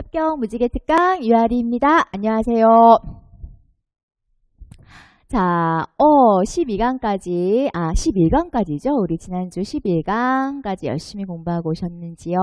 합격 무지개 특강 유아리입니다. 안녕하세요. 자, 11강까지죠. 우리 지난주 11강까지 열심히 공부하고 오셨는지요?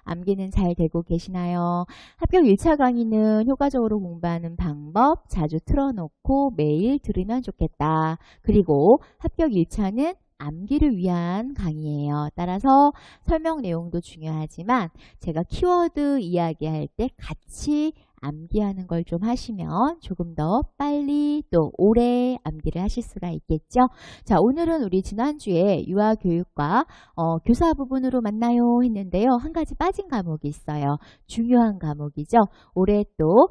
암기는 잘 되고 계시나요? 합격 1차 강의는 효과적으로 공부하는 방법 자주 틀어놓고 매일 들으면 좋겠다. 그리고 합격 1차는 암기를 위한 강의예요. 따라서 설명 내용도 중요하지만 제가 키워드 이야기할 때 같이 암기하는 걸 좀 하시면 조금 더 빨리 또 오래 암기를 하실 수가 있겠죠. 자, 오늘은 우리 지난주에 유아교육과 교사 부분으로 만나요 했는데요. 한 가지 빠진 과목이 있어요. 중요한 과목이죠. 올해 또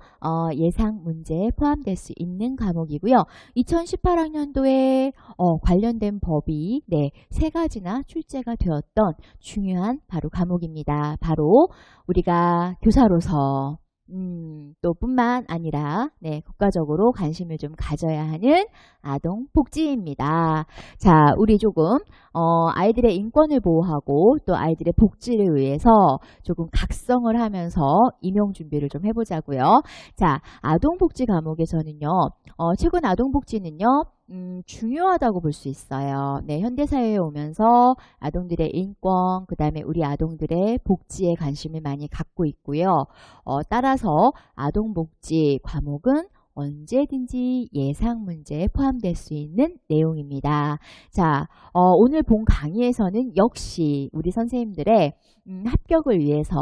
예상 문제에 포함될 수 있는 과목이고요. 2018학년도에 관련된 법이 세 가지나 출제가 되었던 중요한 바로 과목입니다. 바로 우리가 교사로서 또 뿐만 아니라 국가적으로 관심을 좀 가져야 하는 아동복지입니다. 자, 우리 조금 아이들의 인권을 보호하고 또 아이들의 복지를 위해서 조금 각성을 하면서 임용 준비를 좀 해보자고요. 자, 아동복지 과목에서는요. 최근 아동복지는요. 중요하다고 볼 수 있어요. 현대사회에 오면서 아동들의 인권, 그 다음에 우리 아동들의 복지에 관심을 많이 갖고 있고요. 따라서 아동복지 과목은 언제든지 예상 문제에 포함될 수 있는 내용입니다. 자, 오늘 본 강의에서는 역시 우리 선생님들의 합격을 위해서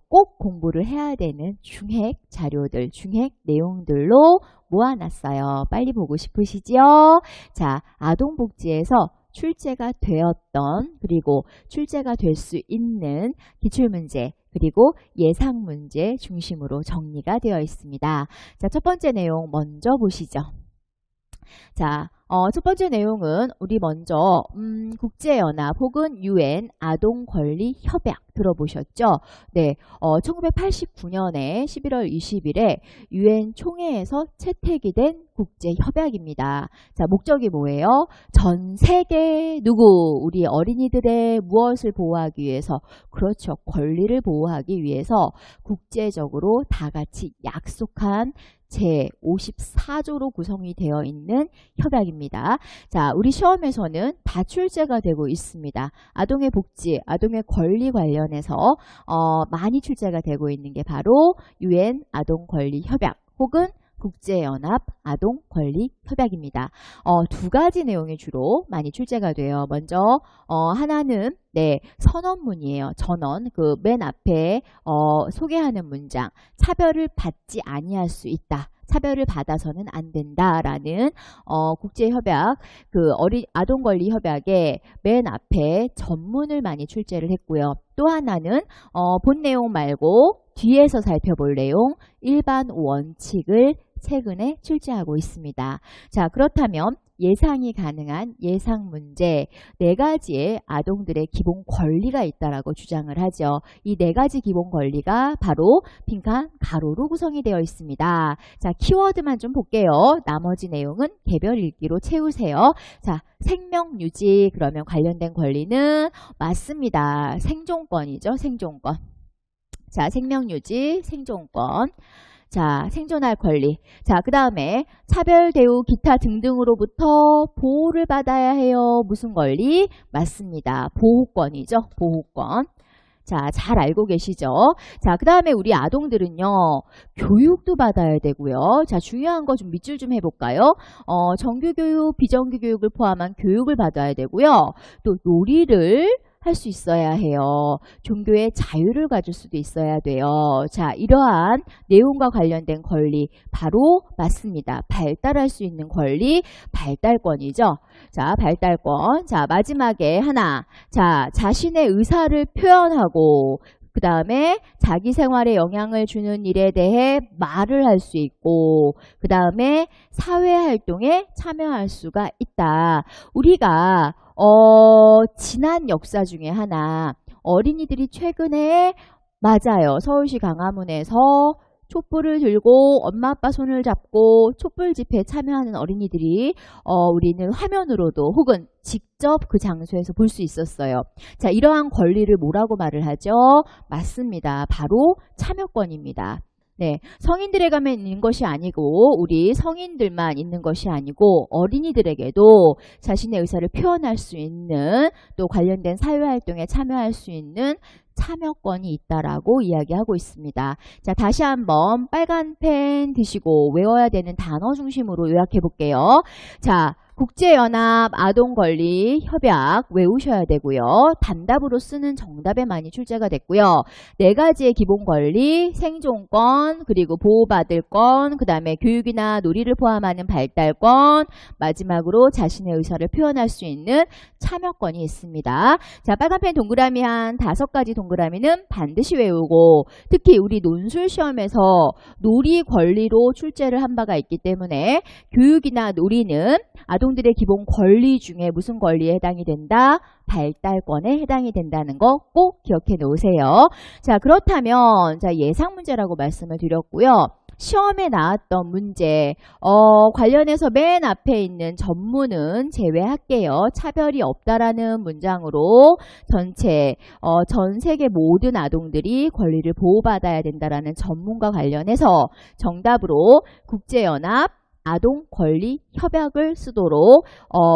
꼭 공부를 해야 되는 중핵 자료들, 중핵 내용들로 모아놨어요. 빨리 보고 싶으시죠? 자, 아동복지에서 출제가 되었던 그리고 출제가 될 수 있는 기출문제 그리고 예상문제 중심으로 정리가 되어 있습니다. 자, 첫 번째 내용 먼저 보시죠. 자, 첫 번째 내용은 우리 먼저 국제연합 혹은 UN 아동권리협약 들어보셨죠? 1989년에 11월 20일에 UN 총회에서 채택이 된 국제협약입니다. 자, 목적이 뭐예요? 전 세계 우리 어린이들의 무엇을 보호하기 위해서? 그렇죠. 권리를 보호하기 위해서 국제적으로 다 같이 약속한 제54조로 구성이 되어 있는 협약입니다. 자, 우리 시험에서는 다 출제가 되고 있습니다. 아동의 복지, 아동의 권리 관련해서 많이 출제가 되고 있는 게 바로 UN 아동권리협약 혹은 국제연합 아동권리협약입니다. 두 가지 내용이 주로 많이 출제가 돼요. 먼저 하나는 선언문이에요. 전원, 그 맨 앞에 소개하는 문장, 차별을 받지 아니할 수 있다. 차별을 받아서는 안 된다라는 국제협약, 그 아동권리협약의 맨 앞에 전문을 많이 출제를 했고요. 또 하나는 본 내용 말고 뒤에서 살펴볼 내용, 일반 원칙을 최근에 출제하고 있습니다. 자, 그렇다면 예상이 가능한 예상 문제 4가지의 아동들의 기본 권리가 있다라고 주장을 하죠. 이 4가지 기본 권리가 바로 빈칸 가로로 구성이 되어 있습니다. 자, 키워드만 좀 볼게요. 나머지 내용은 개별 읽기로 채우세요. 자, 생명 유지 그러면 관련된 권리는 맞습니다. 생존권이죠. 생존권. 자, 생명 유지, 생존권. 자, 생존할 권리. 자, 그 다음에 차별, 대우, 기타 등등으로부터 보호를 받아야 해요. 무슨 권리? 맞습니다. 보호권이죠. 보호권. 자, 잘 알고 계시죠? 자, 그 다음에 우리 아동들은요, 교육도 받아야 되고요. 자, 중요한 거 좀 밑줄 좀 해볼까요? 정규교육, 비정규교육을 포함한 교육을 받아야 되고요. 또 놀이를 할 수 있어야 해요. 종교의 자유를 가질 수도 있어야 돼요. 자, 이러한 내용과 관련된 권리 바로 맞습니다. 발달할 수 있는 권리, 발달권이죠. 자, 발달권. 자, 마지막에 하나. 자, 자신의 의사를 표현하고 그 다음에 자기 생활에 영향을 주는 일에 대해 말을 할 수 있고 그 다음에 사회활동에 참여할 수가 있다. 우리가 지난 역사 중에 하나 어린이들이 최근에 맞아요. 서울시 강화문에서 촛불을 들고 엄마 아빠 손을 잡고 촛불 집회에 참여하는 어린이들이 우리는 화면으로도 혹은 직접 그 장소에서 볼 수 있었어요. 자, 이러한 권리를 뭐라고 말을 하죠? 맞습니다. 바로 참여권입니다. 네, 성인들에게만 있는 것이 아니고 우리 성인들만 있는 것이 아니고 어린이들에게도 자신의 의사를 표현할 수 있는 또 관련된 사회활동에 참여할 수 있는 참여권이 있다라고 이야기하고 있습니다. 자, 다시 한번 빨간 펜 드시고 외워야 되는 단어 중심으로 요약해 볼게요. 자, 국제연합 아동권리협약 외우셔야 되고요. 단답으로 쓰는 정답에 많이 출제가 됐고요. 4가지의 기본권리, 생존권, 그리고 보호받을 권, 그 다음에 교육이나 놀이를 포함하는 발달권, 마지막으로 자신의 의사를 표현할 수 있는 참여권이 있습니다. 자, 빨간펜 동그라미 한 5가지 동그라미는 반드시 외우고 특히 우리 논술 시험에서 놀이 권리로 출제를 한 바가 있기 때문에 교육이나 놀이는 아동들의 기본 권리 중에 무슨 권리에 해당이 된다? 발달권에 해당이 된다는 거 꼭 기억해 놓으세요. 자, 그렇다면 자, 예상 문제라고 말씀을 드렸고요. 시험에 나왔던 문제 관련해서 맨 앞에 있는 전문은 제외할게요. 차별이 없다라는 문장으로 전체 전 세계 모든 아동들이 권리를 보호받아야 된다라는 전문과 관련해서 정답으로 국제연합 아동권리협약을 쓰도록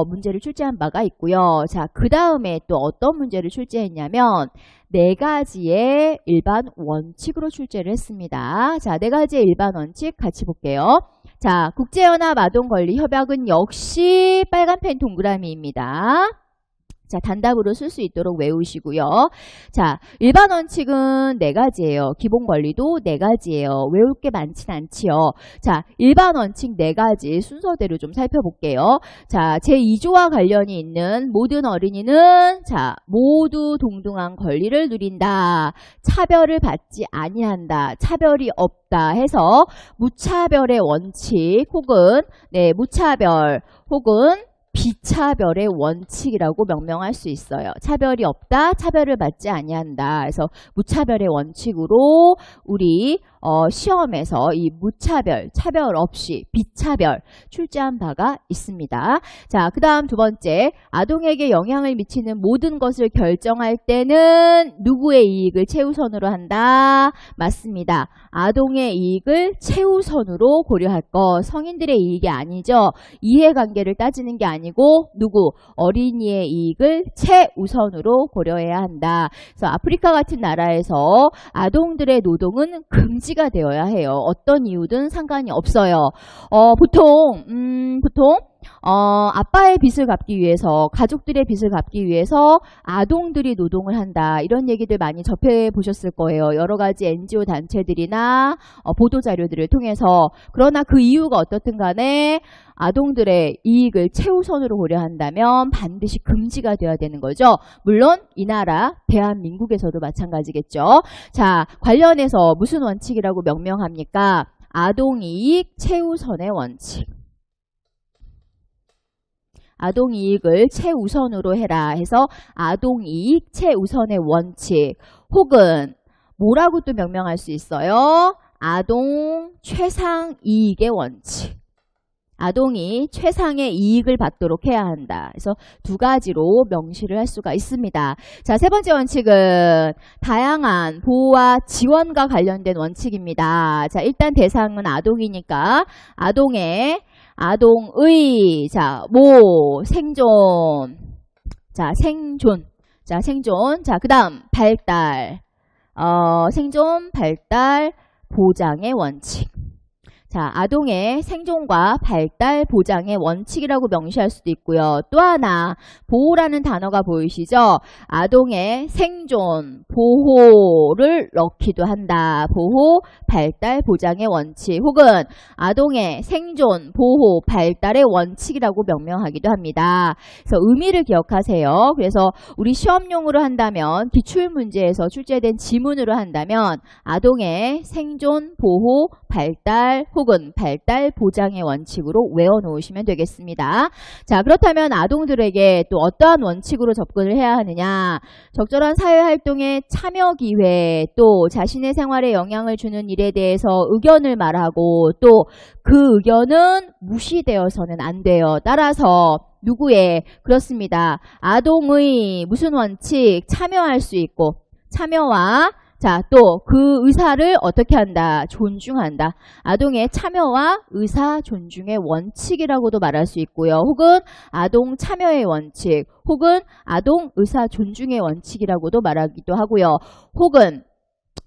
문제를 출제한 바가 있고요. 자, 그 다음에 또 어떤 문제를 출제했냐면 4가지의 일반 원칙으로 출제를 했습니다. 자, 4가지의 일반 원칙 같이 볼게요. 자, 국제연합 아동권리협약은 역시 빨간펜 동그라미입니다. 자, 단답으로 쓸 수 있도록 외우시고요. 자, 일반 원칙은 4가지예요. 기본 권리도 4가지예요. 외울 게 많진 않지요. 자, 일반 원칙 4가지 순서대로 좀 살펴볼게요. 자, 제2조와 관련이 있는 모든 어린이는 자, 모두 동등한 권리를 누린다. 차별을 받지 아니한다. 차별이 없다 해서 무차별의 원칙 혹은 무차별 혹은 비차별의 원칙이라고 명명할 수 있어요. 차별이 없다, 차별을 받지 아니한다. 그래서 무차별의 원칙으로 우리 시험에서 이 무차별, 차별 없이 비차별 출제한 바가 있습니다. 자, 그 다음 2번째, 아동에게 영향을 미치는 모든 것을 결정할 때는 누구의 이익을 최우선으로 한다? 맞습니다. 아동의 이익을 최우선으로 고려할 것, 성인들의 이익이 아니죠. 이해관계를 따지는 게 아니고 누구? 어린이의 이익을 최우선으로 고려해야 한다. 그래서 아프리카 같은 나라에서 아동들의 노동은 금지가 되어야 해요. 어떤 이유든 상관이 없어요. 보통 아빠의 빚을 갚기 위해서, 가족들의 빚을 갚기 위해서 아동들이 노동을 한다. 이런 얘기들 많이 접해보셨을 거예요. 여러 가지 NGO 단체들이나 보도자료들을 통해서. 그러나 그 이유가 어떻든 간에 아동들의 이익을 최우선으로 고려한다면 반드시 금지가 되어야 되는 거죠. 물론 이 나라 대한민국에서도 마찬가지겠죠. 자, 관련해서 무슨 원칙이라고 명명합니까? 아동이익 최우선의 원칙. 아동이익을 최우선으로 해라 해서 아동이익 최우선의 원칙 혹은 뭐라고 또 명명할 수 있어요? 아동 최상이익의 원칙. 아동이 최상의 이익을 받도록 해야 한다. 그래서 2가지로 명시를 할 수가 있습니다. 자, 3번째 원칙은 다양한 보호와 지원과 관련된 원칙입니다. 자, 일단 대상은 아동이니까 아동의 자, 생존. 자, 생존. 자, 생존. 자, 그 다음, 발달. 생존, 발달, 보장의 원칙. 자, 아동의 생존과 발달 보장의 원칙이라고 명시할 수도 있고요. 또 하나, 보호라는 단어가 보이시죠? 아동의 생존, 보호를 넣기도 한다. 보호, 발달 보장의 원칙 혹은 아동의 생존, 보호, 발달의 원칙이라고 명명하기도 합니다. 그래서 의미를 기억하세요. 그래서 우리 시험용으로 한다면, 기출문제에서 출제된 지문으로 한다면 아동의 생존, 보호, 발달 혹은 혹은 발달 보장의 원칙으로 외워놓으시면 되겠습니다. 자, 그렇다면 아동들에게 또 어떠한 원칙으로 접근을 해야 하느냐? 적절한 사회활동에 참여 기회, 또 자신의 생활에 영향을 주는 일에 대해서 의견을 말하고 또 그 의견은 무시되어서는 안 돼요. 따라서 누구의? 그렇습니다. 아동의 무슨 원칙? 참여할 수 있고 참여와 자, 또 그 의사를 어떻게 한다? 존중한다. 아동의 참여와 의사 존중의 원칙이라고도 말할 수 있고요. 혹은 아동 참여의 원칙, 혹은 아동 의사 존중의 원칙이라고도 말하기도 하고요. 혹은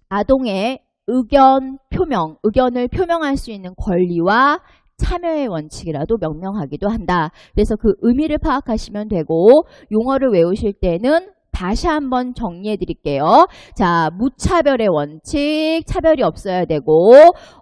아동의 의견 표명, 의견을 표명할 수 있는 권리와 참여의 원칙이라도 명명하기도 한다. 그래서 그 의미를 파악하시면 되고 용어를 외우실 때는 다시 한번 정리해 드릴게요. 자, 무차별의 원칙, 차별이 없어야 되고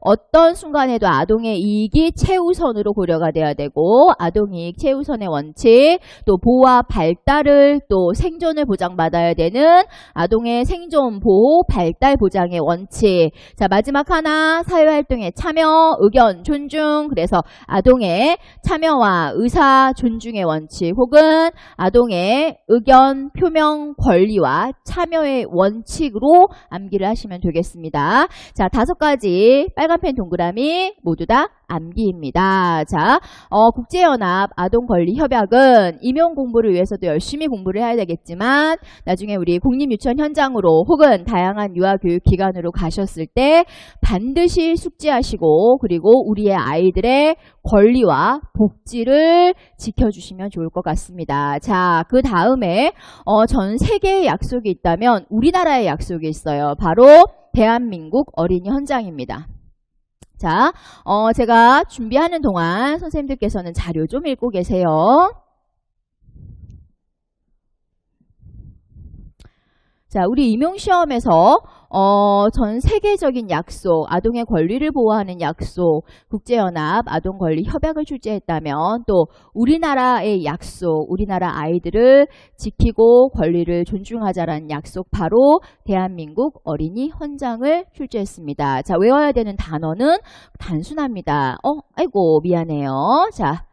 어떤 순간에도 아동의 이익이 최우선으로 고려가 돼야 되고 아동이익 최우선의 원칙, 또 보호와 발달을 또 생존을 보장받아야 되는 아동의 생존, 보호, 발달 보장의 원칙. 자, 마지막 하나, 사회활동에 참여, 의견 존중. 그래서 아동의 참여와 의사 존중의 원칙 혹은 아동의 의견 표명 권리와 참여의 원칙으로 암기를 하시면 되겠습니다. 자, 5가지 빨간펜 동그라미 모두 다 암기입니다. 자, 국제연합 아동권리협약은 임용 공부를 위해서도 열심히 공부를 해야 되겠지만 나중에 우리 공립유치원 현장으로 혹은 다양한 유아교육기관으로 가셨을 때 반드시 숙지하시고 그리고 우리의 아이들의 권리와 복지를 지켜주시면 좋을 것 같습니다. 자, 그 다음에 전 세계의 약속이 있다면 우리나라의 약속이 있어요. 바로 대한민국 어린이 헌장입니다. 자, 제가 준비하는 동안 선생님들께서는 자료 좀 읽고 계세요. 자, 우리 임용시험에서 전 세계적인 약속, 아동의 권리를 보호하는 약속, 국제연합 아동권리협약을 출제했다면 또 우리나라의 약속, 우리나라 아이들을 지키고 권리를 존중하자라는 약속 바로 대한민국 어린이 헌장을 출제했습니다. 자, 외워야 되는 단어는 단순합니다. 아이고 미안해요. 자,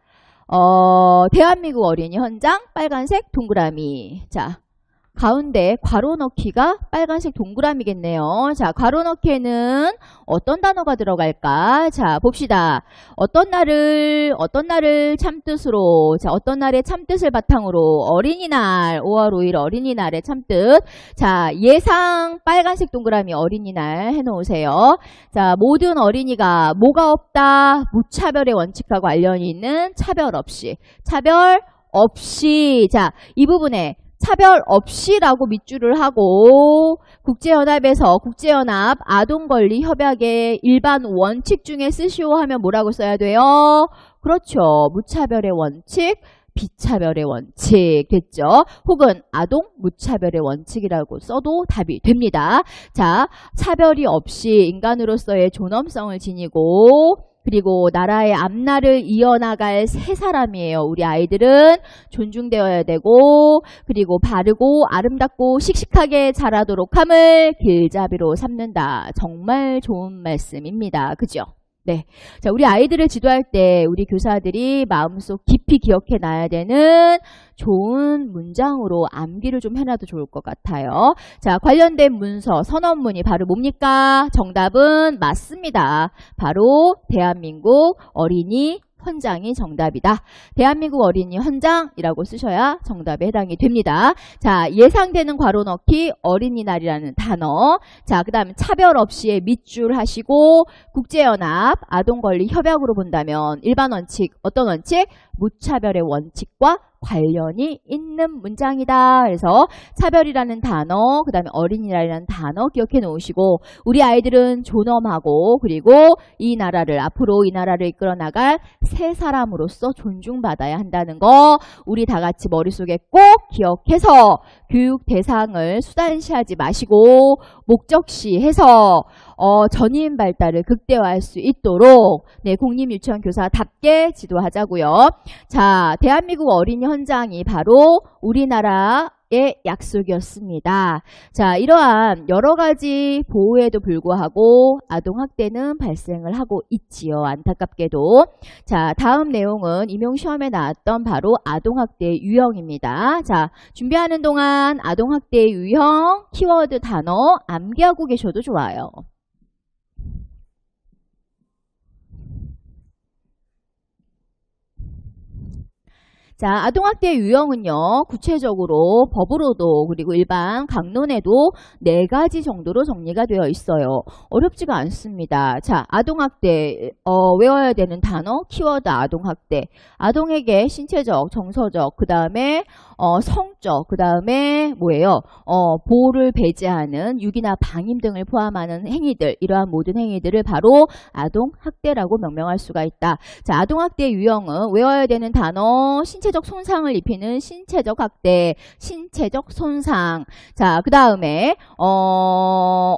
대한민국 어린이 헌장 빨간색 동그라미. 자, 가운데 괄호 넣기가 빨간색 동그라미겠네요. 자, 괄호 넣기에는 어떤 단어가 들어갈까? 자, 봅시다. 어떤 날을 참뜻으로, 자, 어떤 날의 참뜻을 바탕으로 어린이날, 5월 5일 어린이날의 참뜻. 자, 예상 빨간색 동그라미 어린이날 해놓으세요. 자, 모든 어린이가 뭐가 없다? 무차별의 원칙과 관련이 있는 차별 없이. 자, 이 부분에 차별 없이라고 밑줄을 하고 국제연합에서 국제연합 아동권리협약의 일반 원칙 중에 쓰시오 하면 뭐라고 써야 돼요? 그렇죠. 무차별의 원칙, 비차별의 원칙 됐죠? 혹은 아동 무차별의 원칙이라고 써도 답이 됩니다. 자, 차별이 없이 인간으로서의 존엄성을 지니고 그리고 나라의 앞날을 이어나갈 새 사람이에요. 우리 아이들은 존중되어야 되고 그리고 바르고 아름답고 씩씩하게 자라도록 함을 길잡이로 삼는다. 정말 좋은 말씀입니다. 그죠? 네. 자, 우리 아이들을 지도할 때 우리 교사들이 마음속 깊이 기억해 놔야 되는 좋은 문장으로 암기를 좀 해놔도 좋을 것 같아요. 자, 관련된 문서, 선언문이 바로 뭡니까? 정답은 맞습니다. 바로 대한민국 어린이 헌장이 정답이다. 대한민국 어린이 헌장이라고 쓰셔야 정답에 해당이 됩니다. 자, 예상되는 괄호 넣기 어린이날이라는 단어. 자, 그 다음에 차별 없이의 밑줄 하시고 국제연합 아동권리협약으로 본다면 일반 원칙, 어떤 원칙? 무차별의 원칙과 관련이 있는 문장이다. 그래서 차별이라는 단어, 그 다음에 어린이라는 단어 기억해 놓으시고 우리 아이들은 존엄하고 그리고 이 나라를 앞으로 이 나라를 이끌어 나갈 새 사람으로서 존중받아야 한다는 거 우리 다 같이 머릿속에 꼭 기억해서 교육 대상을 수단시하지 마시고 목적시해서 전인 발달을 극대화할 수 있도록 네, 공립유치원 교사답게 지도하자고요. 자, 대한민국 어린이 헌장이 바로 우리나라 약속이었습니다. 자, 이러한 여러 가지 보호에도 불구하고 아동학대는 발생을 하고 있지요. 안타깝게도. 자, 다음 내용은 임용시험에 나왔던 바로 아동학대의 유형입니다. 자, 준비하는 동안 아동학대의 유형, 키워드 단어 암기하고 계셔도 좋아요. 자, 아동학대의 유형은요, 구체적으로 법으로도 그리고 일반 강론에도 4가지 정도로 정리가 되어 있어요. 어렵지가 않습니다. 자, 아동학대, 외워야 되는 단어, 키워드 아동학대. 아동에게 신체적, 정서적, 그 다음에 성적, 그 다음에 뭐예요? 보호를 배제하는 유기나 방임 등을 포함하는 행위들, 이러한 모든 행위들을 바로 아동학대라고 명명할 수가 있다. 자, 아동학대 유형은 외워야 되는 단어, 신체적 손상을 입히는 신체적 학대, 신체적 손상. 자, 그 다음에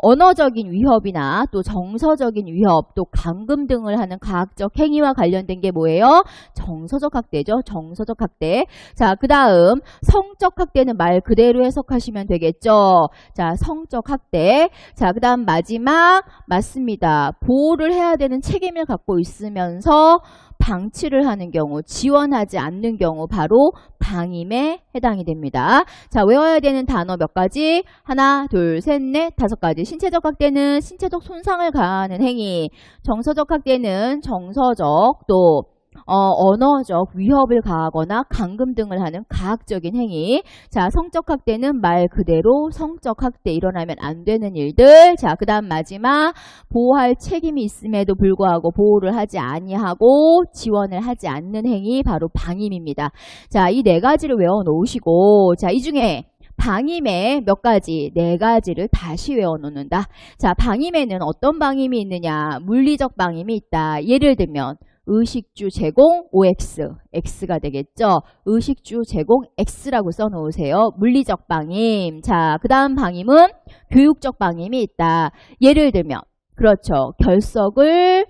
언어적인 위협이나 또 정서적인 위협, 또 감금 등을 하는 과학적 행위와 관련된 게 뭐예요? 정서적 학대죠. 정서적 학대. 자, 그 다음 성적 학대는 말 그대로 해석하시면 되겠죠. 자, 성적 학대. 자, 그 다음 마지막 맞습니다. 보호를 해야 되는 책임을 갖고 있으면서 방치를 하는 경우, 지원하지 않는 경우 바로 방임에 해당이 됩니다. 자, 외워야 되는 단어 몇 가지? 하나, 둘, 셋, 넷, 5가지. 신체적 학대는 신체적 손상을 가하는 행위, 정서적 학대는 정서적, 또 언어적 위협을 가하거나 감금 등을 하는 가학적인 행위. 자, 성적 학대는 말 그대로 성적 학대, 일어나면 안 되는 일들. 자, 그 다음 마지막 보호할 책임이 있음에도 불구하고 보호를 하지 아니하고 지원을 하지 않는 행위, 바로 방임입니다. 자, 이 4가지를 외워 놓으시고, 자, 이 중에 방임의 몇 가지, 4가지를 다시 외워 놓는다. 자, 방임에는 어떤 방임이 있느냐? 물리적 방임이 있다. 예를 들면 의식주 제공 OX, X가 되겠죠. 의식주 제공 X라고 써놓으세요. 물리적 방임. 자, 그 다음 방임은 교육적 방임이 있다. 예를 들면 그렇죠. 결석을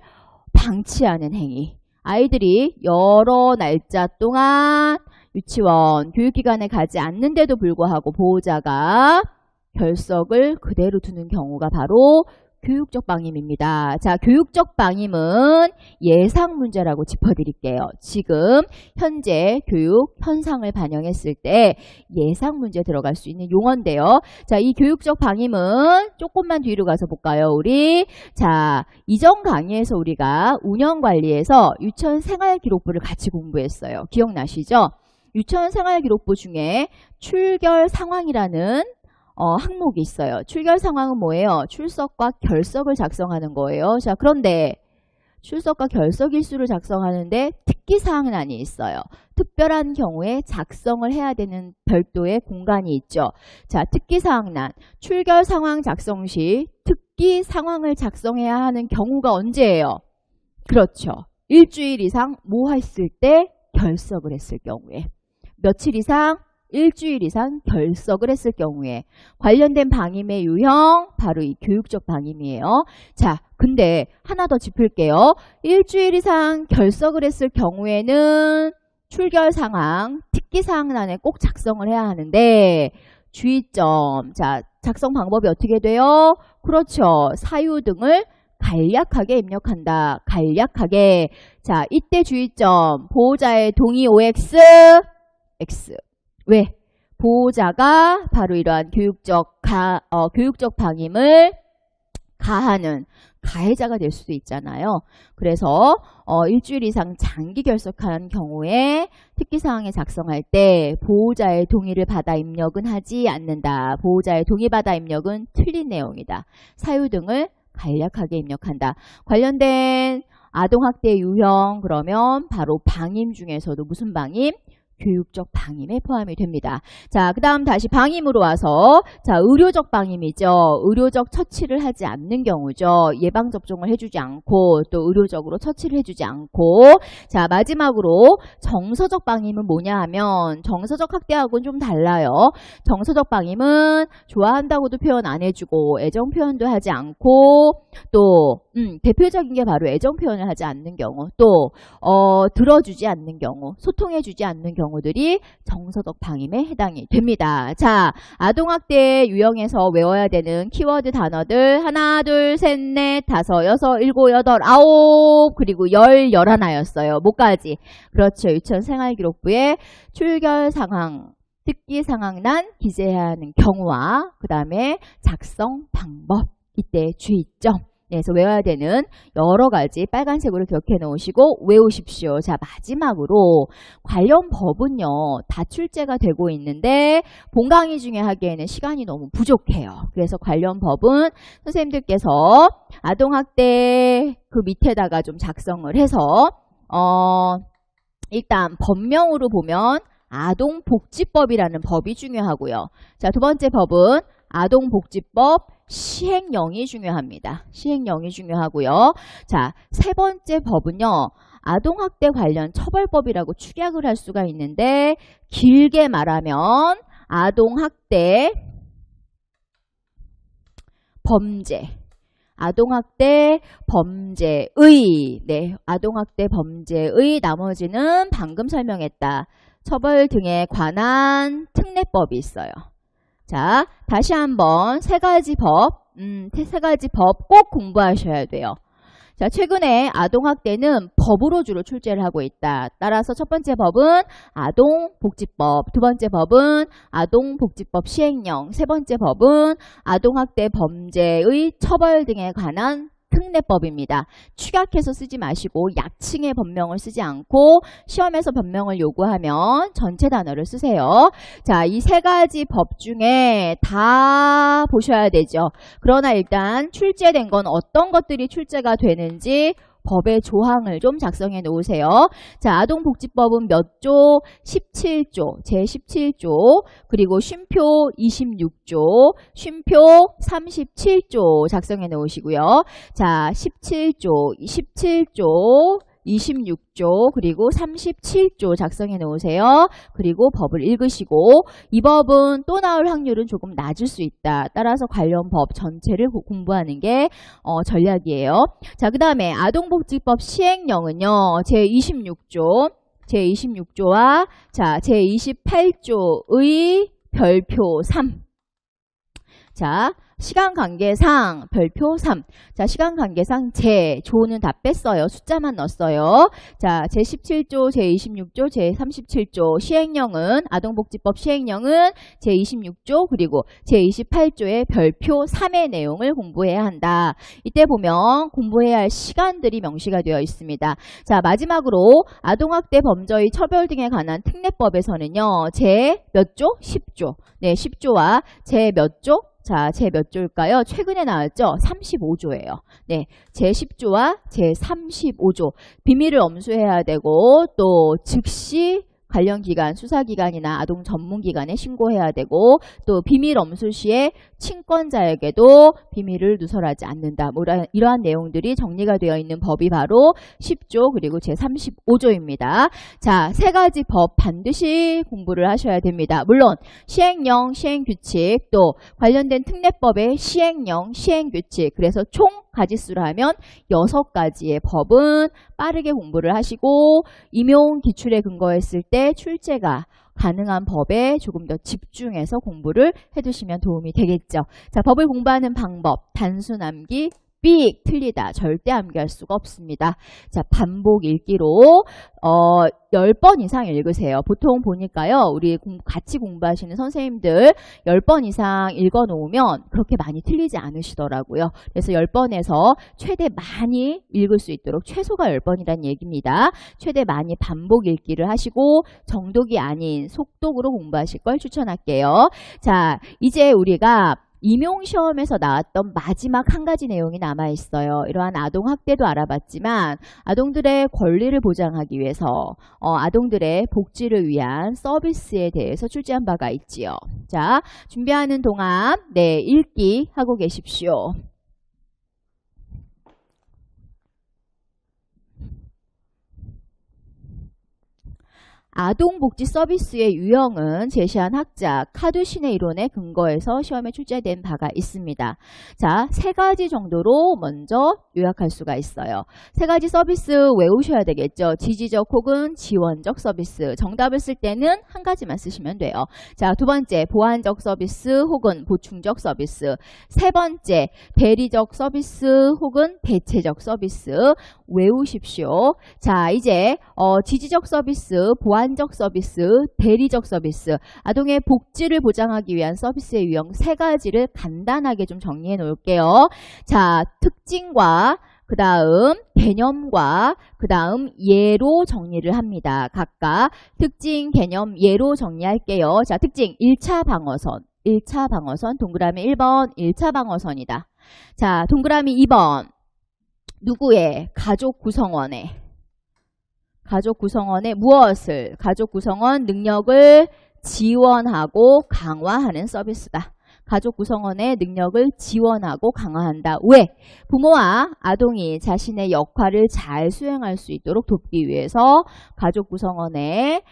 방치하는 행위. 아이들이 여러 날짜 동안 유치원, 교육기관에 가지 않는데도 불구하고 보호자가 결석을 그대로 두는 경우가 바로 교육적 방임입니다. 자, 교육적 방임은 예상 문제라고 짚어드릴게요. 지금 현재 교육 현상을 반영했을 때 예상 문제 들어갈 수 있는 용어인데요. 자, 이 교육적 방임은 조금만 뒤로 가서 볼까요, 우리? 자, 이전 강의에서 우리가 운영관리에서 유치원 생활기록부를 같이 공부했어요. 기억나시죠? 유치원 생활기록부 중에 출결 상황이라는 항목이 있어요. 출결 상황은 뭐예요? 출석과 결석을 작성하는 거예요. 자, 그런데 출석과 결석 일수를 작성하는데 특기사항란이 있어요. 특별한 경우에 작성을 해야 되는 별도의 공간이 있죠. 자, 특기사항란. 출결 상황 작성 시 특기 상황을 작성해야 하는 경우가 언제예요? 그렇죠. 일주일 이상 뭐 했을 때? 결석을 했을 경우에. 며칠 이상? 일주일 이상 결석을 했을 경우에. 관련된 방임의 유형, 바로 이 교육적 방임이에요. 자, 근데 하나 더 짚을게요. 일주일 이상 결석을 했을 경우에는 출결 상황, 특기 사항란에 꼭 작성을 해야 하는데, 주의점. 자, 작성 방법이 어떻게 돼요? 그렇죠. 사유 등을 간략하게 입력한다. 간략하게. 자, 이때 주의점. 보호자의 동의 OX, X. 왜? 보호자가 바로 이러한 교육적 방임을 가하는 가해자가 될 수도 있잖아요. 그래서 일주일 이상 장기 결석한 경우에 특기사항에 작성할 때 보호자의 동의를 받아 입력은 하지 않는다. 보호자의 동의받아 입력은 틀린 내용이다. 사유 등을 간략하게 입력한다. 관련된 아동학대 유형, 그러면 바로 방임 중에서도 무슨 방임? 교육적 방임에 포함이 됩니다. 자, 그 다음 다시 방임으로 와서, 자, 의료적 방임이죠. 의료적 처치를 하지 않는 경우죠. 예방접종을 해주지 않고 또 의료적으로 처치를 해주지 않고. 자, 마지막으로 정서적 방임은 뭐냐 하면 정서적 학대하고는 좀 달라요. 정서적 방임은 좋아한다고도 표현 안 해주고 애정 표현도 하지 않고, 또 대표적인 게 바로 애정 표현을 하지 않는 경우, 또 들어주지 않는 경우, 소통해주지 않는 경우, 경우들이 정서적 방임에 해당이 됩니다. 자, 아동학대 유형에서 외워야 되는 키워드 단어들 하나, 둘, 셋, 넷, 다섯, 여섯, 일곱, 여덟, 아홉, 그리고 열, 11였어요. 뭐까지? 그렇죠. 유치원 생활기록부에 출결 상황, 듣기 상황 난 기재해야 하는 경우와 그 다음에 작성 방법, 이때 주의점. 그래서 외워야 되는 여러 가지 빨간색으로 기억해 놓으시고 외우십시오. 자, 마지막으로 관련 법은요, 다 출제가 되고 있는데 본 강의 중에 하기에는 시간이 너무 부족해요. 그래서 관련 법은 선생님들께서 아동학대 그 밑에다가 좀 작성을 해서 일단 법명으로 보면 아동복지법이라는 법이 중요하고요. 자, 두 번째 법은 아동복지법 시행령이 중요합니다. 시행령이 중요하고요. 자, 세 번째 법은요. 아동학대 관련 처벌법이라고 축약을 할 수가 있는데 길게 말하면 아동학대 범죄. 아동학대 범죄의, 네, 아동학대 범죄의 나머지는 방금 설명했다. 처벌 등에 관한 특례법이 있어요. 자, 다시 한번 세 가지 법 꼭 공부하셔야 돼요. 자, 최근에 아동학대는 법으로 주로 출제를 하고 있다. 따라서 첫 번째 법은 아동복지법, 두 번째 법은 아동복지법 시행령, 세 번째 법은 아동학대 범죄의 처벌 등에 관한 특례법입니다. 축약해서 쓰지 마시고 약칭의 법명을 쓰지 않고 시험에서 법명을 요구하면 전체 단어를 쓰세요. 자, 이 세 가지 법 중에 다 보셔야 되죠. 그러나 일단 출제된 건 어떤 것들이 출제가 되는지 법의 조항을 좀 작성해 놓으세요. 자, 아동복지법은 몇 조? 17조, 제17조, 그리고 쉼표 26조, 쉼표 37조 작성해 놓으시고요. 자, 17조, 26조, 그리고 37조 작성해 놓으세요. 그리고 법을 읽으시고 이 법은 또 나올 확률은 조금 낮을 수 있다. 따라서 관련 법 전체를 공부하는 게 전략이에요. 자, 그 다음에 아동복지법 시행령은요. 제26조와 자, 제28조의 별표 3. 자, 시간 관계상 별표 3. 자, 시간 관계상 조는 다 뺐어요. 숫자만 넣었어요. 자, 제17조, 제26조, 제37조 시행령은 아동복지법 시행령은 제26조 그리고 제28조의 별표 3의 내용을 공부해야 한다. 이때 보면 공부해야 할 시간들이 명시가 되어 있습니다. 자, 마지막으로 아동학대 범죄의 처벌 등에 관한 특례법에서는요. 제 몇 조? 10조. 네, 10조와 제 몇 조? 자, 제 몇 조일까요? 최근에 나왔죠? 35조예요. 네, 제 10조와 제 35조. 비밀을 엄수해야 되고 또 즉시 관련 기관, 수사기관이나 아동 전문기관에 신고해야 되고 또 비밀 엄수 시에 친권자에게도 비밀을 누설하지 않는다. 이러한 내용들이 정리가 되어 있는 법이 바로 10조 그리고 제35조입니다. 자, 세 가지 법 반드시 공부를 하셔야 됩니다. 물론 시행령, 시행규칙 또 관련된 특례법의 시행령, 시행규칙 그래서 총 가지수로 하면 6가지의 법은 빠르게 공부를 하시고 임용 기출에 근거했을 때 출제가 가능한 법에 조금 더 집중해서 공부를 해두시면 도움이 되겠죠. 자, 법을 공부하는 방법, 단순 암기, 삑 틀리다 절대 암기할 수가 없습니다. 자, 반복 읽기로 10번 이상 읽으세요. 보통 보니까요. 우리 같이 공부하시는 선생님들 10번 이상 읽어놓으면 그렇게 많이 틀리지 않으시더라고요. 그래서 10번에서 최대 많이 읽을 수 있도록 최소가 10번이란 얘기입니다. 최대 많이 반복 읽기를 하시고 정독이 아닌 속독으로 공부하실 걸 추천할게요. 자, 이제 우리가 임용시험에서 나왔던 마지막 한 가지 내용이 남아있어요. 이러한 아동학대도 알아봤지만 아동들의 권리를 보장하기 위해서 아동들의 복지를 위한 서비스에 대해서 출제한 바가 있지요. 자, 준비하는 동안 네, 읽기 하고 계십시오. 아동복지 서비스의 유형은 제시한 학자 카두신의 이론에 근거해서 시험에 출제된 바가 있습니다. 자, 세 가지 정도로 먼저 요약할 수가 있어요. 세 가지 서비스 외우셔야 되겠죠. 지지적 혹은 지원적 서비스. 정답을 쓸 때는 한 가지만 쓰시면 돼요. 자, 두 번째, 보완적 서비스 혹은 보충적 서비스. 세 번째, 대리적 서비스 혹은 대체적 서비스. 외우십시오. 자, 이제 지지적 서비스, 보완적 서비스, 대리적 서비스, 아동의 복지를 보장하기 위한 서비스의 유형 세 가지를 간단하게 좀 정리해 놓을게요. 자, 특징과 그 다음 개념과 그 다음 예로 정리를 합니다. 각각 특징, 개념, 예로 정리할게요. 자, 특징 1차 방어선. 1차 방어선 동그라미 1번 1차 방어선이다. 자, 동그라미 2번 누구의? 가족 구성원의. 가족 구성원의 무엇을? 가족 구성원 능력을 지원하고 강화하는 서비스다. 가족 구성원의 능력을 지원하고 강화한다. 왜? 부모와 아동이 자신의 역할을 잘 수행할 수 있도록 돕기 위해서 가족 구성원의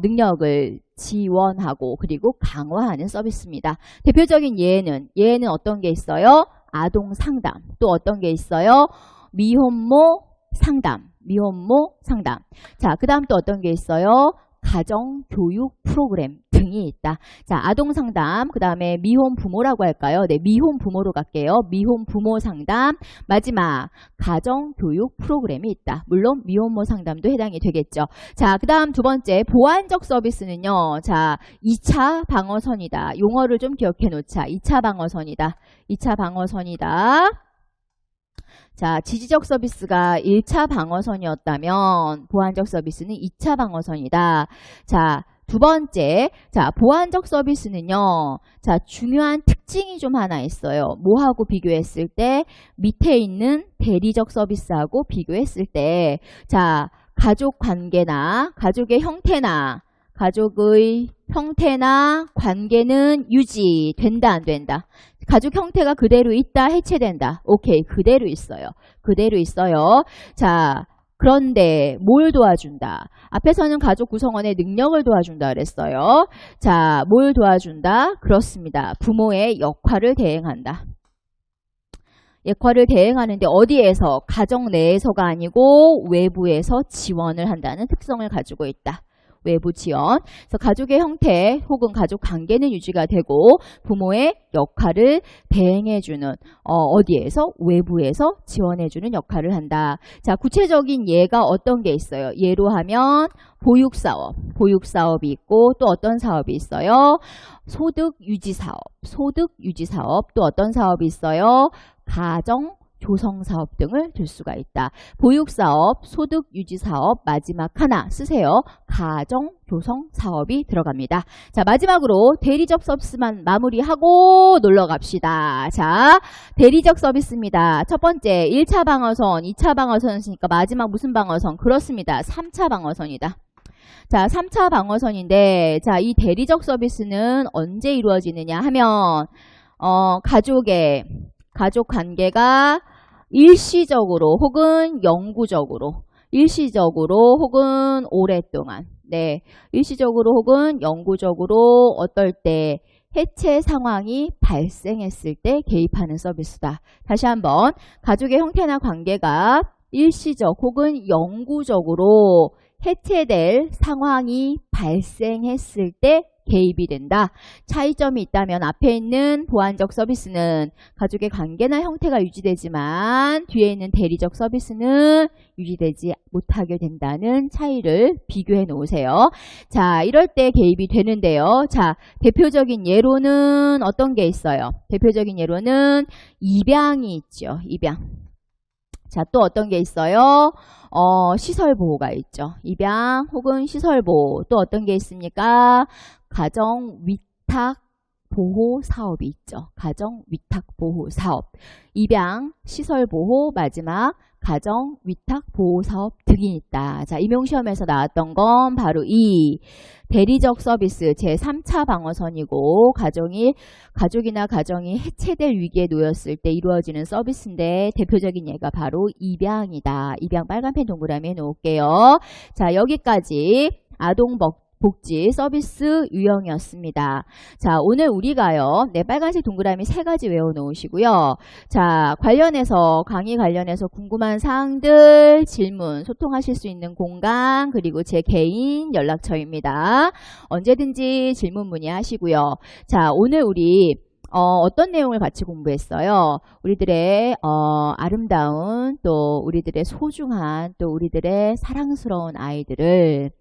능력을 지원하고 그리고 강화하는 서비스입니다. 대표적인 예는 어떤 게 있어요? 아동 상담. 또 어떤 게 있어요? 미혼모 상담. 미혼모 상담. 자, 그 다음 또 어떤 게 있어요? 가정교육 프로그램 등이 있다. 자, 아동 상담, 그 다음에 미혼 부모라고 할까요? 네, 미혼 부모로 갈게요. 미혼 부모 상담. 마지막, 가정교육 프로그램이 있다. 물론 미혼모 상담도 해당이 되겠죠. 자, 그 다음 두 번째, 보완적 서비스는요. 자, 2차 방어선이다. 용어를 좀 기억해 놓자. 2차 방어선이다. 2차 방어선이다. 자, 지지적 서비스가 1차 방어선이었다면 보완적 서비스는 2차 방어선이다. 자, 두 번째, 자, 보완적 서비스는요. 자, 중요한 특징이 좀 하나 있어요. 뭐하고 비교했을 때? 밑에 있는 대리적 서비스하고 비교했을 때, 자, 가족 관계나 가족의 형태나 가족의 형태나 관계는 유지된다, 안 된다? 가족 형태가 그대로 있다, 해체된다. 오케이, 그대로 있어요. 그대로 있어요. 자, 그런데 뭘 도와준다? 앞에서는 가족 구성원의 능력을 도와준다 그랬어요. 자, 뭘 도와준다? 그렇습니다. 부모의 역할을 대행한다. 역할을 대행하는데 어디에서? 가정 내에서가 아니고 외부에서 지원을 한다는 특성을 가지고 있다. 외부 지원. 그래서 가족의 형태 혹은 가족 관계는 유지가 되고 부모의 역할을 대행해주는 어디에서? 외부에서 지원해주는 역할을 한다. 자, 구체적인 예가 어떤 게 있어요? 예로 하면 보육사업. 보육사업이 있고 또 어떤 사업이 있어요? 소득유지사업. 소득유지사업. 또 어떤 사업이 있어요? 가정 조성사업 등을 들 수가 있다. 보육사업, 소득유지사업, 마지막 하나 쓰세요. 가정조성사업이 들어갑니다. 자, 마지막으로 대리적 서비스만 마무리하고 놀러갑시다. 자, 대리적 서비스입니다. 첫 번째 1차 방어선, 2차 방어선이니까 마지막 무슨 방어선? 그렇습니다. 3차 방어선이다. 자, 3차 방어선인데, 자, 이 대리적 서비스는 언제 이루어지느냐 하면 가족 관계가 일시적으로 혹은 영구적으로, 일시적으로 혹은 오랫동안, 네, 일시적으로 혹은 영구적으로 어떨 때 해체 상황이 발생했을 때 개입하는 서비스다. 다시 한번, 가족의 형태나 관계가 일시적 혹은 영구적으로 해체될 상황이 발생했을 때 개입이 된다. 차이점이 있다면 앞에 있는 보완적 서비스는 가족의 관계나 형태가 유지되지만 뒤에 있는 대리적 서비스는 유지되지 못하게 된다는 차이를 비교해 놓으세요. 자, 이럴 때 개입이 되는데요. 자, 대표적인 예로는 어떤 게 있어요? 대표적인 예로는 입양이 있죠. 입양. 자, 또 어떤 게 있어요? 시설보호가 있죠. 입양 혹은 시설보호. 또 어떤 게 있습니까? 가정위탁보호 사업이 있죠. 가정위탁보호 사업. 입양, 시설보호, 마지막 가정위탁보호 사업 등이 있다. 자, 임용시험에서 나왔던 건 바로 이 대리적 서비스 제3차 방어선이고 가족이나 가정이 해체될 위기에 놓였을 때 이루어지는 서비스인데 대표적인 예가 바로 입양이다. 입양 빨간펜 동그라미 해놓을게요. 자, 여기까지 아동복지 서비스 유형이었습니다. 자, 오늘 우리가요, 네, 빨간색 동그라미 3가지 외워놓으시고요. 자, 강의 관련해서 궁금한 사항들, 질문, 소통하실 수 있는 공간, 그리고 제 개인 연락처입니다. 언제든지 질문 문의하시고요. 자, 오늘 우리 어떤 내용을 같이 공부했어요? 우리들의 아름다운, 또 우리들의 소중한, 또 우리들의 사랑스러운 아이들을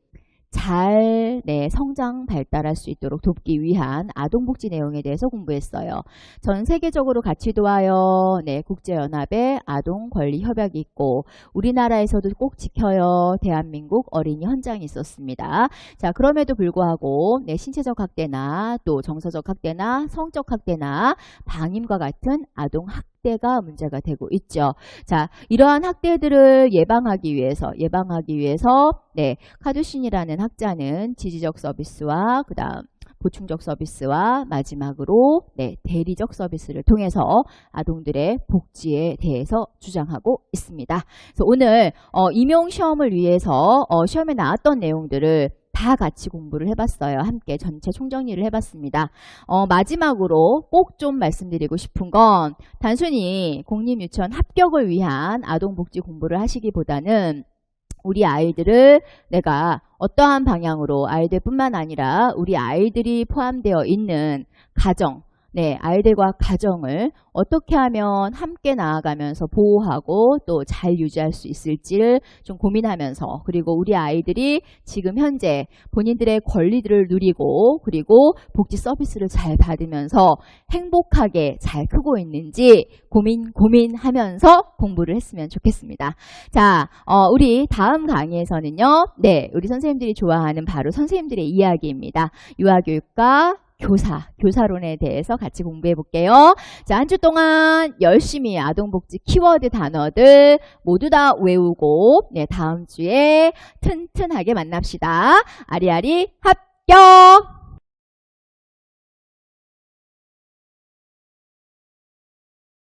잘 성장 발달할 수 있도록 돕기 위한 아동복지 내용에 대해서 공부했어요. 전 세계적으로 같이 도와요. 국제연합의 아동권리협약이 있고 우리나라에서도 꼭 지켜요. 대한민국 어린이 헌장이 있었습니다. 자, 그럼에도 불구하고 신체적 학대나 또 정서적 학대나 성적 학대나 방임과 같은 아동 학대가 문제가 되고 있죠. 자, 이러한 학대들을 예방하기 위해서 카두신이라는 학자는 지지적 서비스와 그다음 보충적 서비스와 마지막으로 대리적 서비스를 통해서 아동들의 복지에 대해서 주장하고 있습니다. 그래서 오늘 임용 시험을 위해서 시험에 나왔던 내용들을 다 같이 공부를 해봤어요. 함께 전체 총정리를 해봤습니다. 마지막으로 꼭 좀 말씀드리고 싶은 건 단순히 공립유치원 합격을 위한 아동복지 공부를 하시기보다는 우리 아이들을 내가 어떠한 방향으로 아이들뿐만 아니라 우리 아이들이 포함되어 있는 가정, 아이들과 가정을 어떻게 하면 함께 나아가면서 보호하고 또 잘 유지할 수 있을지를 좀 고민하면서, 그리고 우리 아이들이 지금 현재 본인들의 권리들을 누리고 그리고 복지 서비스를 잘 받으면서 행복하게 잘 크고 있는지 고민하면서 공부를 했으면 좋겠습니다. 자, 우리 다음 강의에서는요, 우리 선생님들이 좋아하는 바로 선생님들의 이야기입니다. 유아교육과 교사론에 대해서 같이 공부해 볼게요. 자, 한 주 동안 열심히 아동복지 키워드 단어들 모두 다 외우고 다음 주에 튼튼하게 만납시다. 아리아리 합격!